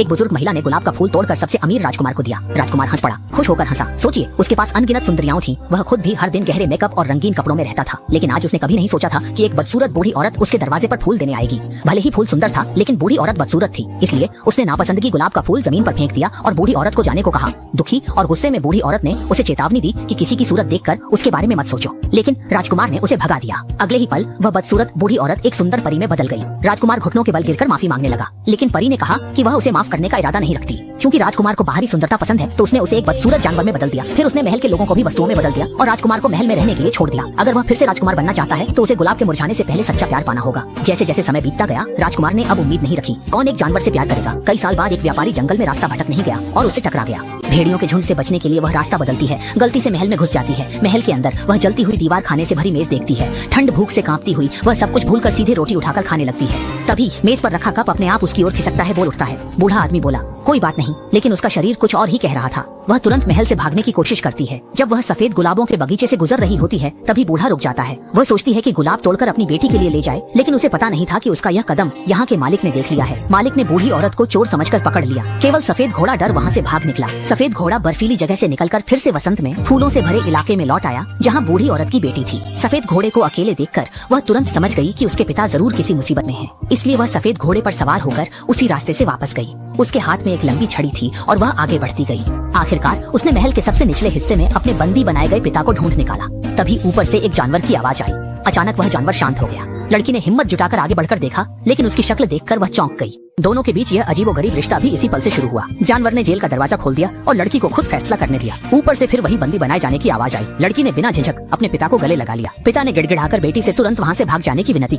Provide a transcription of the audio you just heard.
एक बुजुर्ग महिला ने गुलाब का फूल तोड़कर सबसे अमीर राजकुमार को दिया। राजकुमार हंस पड़ा, खुश होकर हंसा। सोचिए, उसके पास अनगिनत सुंदरियां थीं। वह खुद भी हर दिन गहरे मेकअप और रंगीन कपड़ों में रहता था, लेकिन आज उसने कभी नहीं सोचा था कि एक बदसूरत बूढ़ी औरत उसके दरवाजे पर फूल देने आएगी। भले ही फूल सुंदर था, लेकिन बूढ़ी औरत बदसूरत थी, इसलिए उसने नापसंदगी गुलाब का फूल जमीन पर फेंक दिया और बूढ़ी औरत को जाने को कहा। दुखी और गुस्से में बूढ़ी औरत ने उसे चेतावनी दी कि किसी की सूरत देखकर उसके बारे में मत सोचो, लेकिन राजकुमार ने उसे भगा दिया। अगले ही पल वह बदसूरत बूढ़ी औरत एक सुंदर परी में बदल गई। राजकुमार घुटनों के बल गिरकर माफी मांगने लगा, लेकिन परी ने कहा कि वह उसे माफ करने का इरादा नहीं रखती। क्योंकि राजकुमार को बाहरी सुंदरता पसंद है, तो उसने उसे एक बदसूरत जानवर में बदल दिया। फिर उसने महल के लोगों को भी वस्तुओं में बदल दिया और राजकुमार को महल में रहने के लिए छोड़ दिया। अगर वह फिर से राजकुमार बनना चाहता है, तो उसे गुलाब के मुरझाने से पहले सच्चा प्यार पाना होगा। जैसे जैसे समय बीतता गया, राजकुमार ने अब उम्मीद नहीं रखी। कौन एक जानवर से प्यार करेगा? कई साल बाद एक व्यापारी जंगल में रास्ता भटक नहीं गया और उससे टकरा गया। भेड़ियों के झुंड से बचने के लिए वह रास्ता बदलती है, गलती से महल में घुस जाती है। महल के अंदर वह जलती हुई दीवार, खाने से भरी मेज देखती है। ठंड भूख से कांपती हुई वह सब कुछ भूलकर सीधे रोटी उठाकर खाने लगती है। तभी मेज पर रखा कप अपने आप उसकी ओर खिसकता है, बोल उठता है। बूढ़ा आदमी बोला, कोई बात नहीं, लेकिन उसका शरीर कुछ और ही कह रहा था। वह तुरंत महल से भागने की कोशिश करती है। जब वह सफेद गुलाबों के बगीचे से गुजर रही होती है, तभी बूढ़ा रुक जाता है। वह सोचती है कि गुलाब तोड़कर अपनी बेटी के लिए ले जाए, लेकिन उसे पता नहीं था कि उसका यह कदम यहाँ के मालिक ने देख लिया है। मालिक ने बूढ़ी औरत को चोर समझकर पकड़ लिया। केवल सफेद घोड़ा डर वहाँ से भाग निकला। सफेद घोड़ा बर्फीली जगह से निकलकर फिर से वसंत में फूलों से भरे इलाके में लौट आया, जहाँ बूढ़ी औरत की बेटी थी। सफेद घोड़े को अकेले देखकर वह तुरंत समझ गई कि उसके पिता जरूर किसी मुसीबत में हैं। इसलिए वह सफेद घोड़े पर सवार होकर उसी रास्ते से वापस गई। उसके हाथ में एक लंबी छड़ी थी और वह आगे बढ़ती गई। आखिरकार उसने महल के सबसे निचले हिस्से में अपने बंदी बनाए गए पिता को ढूंढ निकाला। तभी ऊपर से एक जानवर की आवाज आई। अचानक वह जानवर शांत हो गया। लड़की ने हिम्मत जुटाकर आगे बढ़कर देखा, लेकिन उसकी शक्ल देखकर वह चौंक गई। दोनों के बीच यह अजीबोगरीब रिश्ता भी इसी पल से शुरू हुआ। जानवर ने जेल का दरवाजा खोल दिया और लड़की को खुद फैसला करने दिया। ऊपर से फिर वही बंदी बनाए जाने की आवाज आई। लड़की ने बिना झिझक अपने पिता को गले लगा लिया। पिता ने गिड़गिड़ाकर बेटी से तुरंत वहाँ से भाग जाने की विनती की।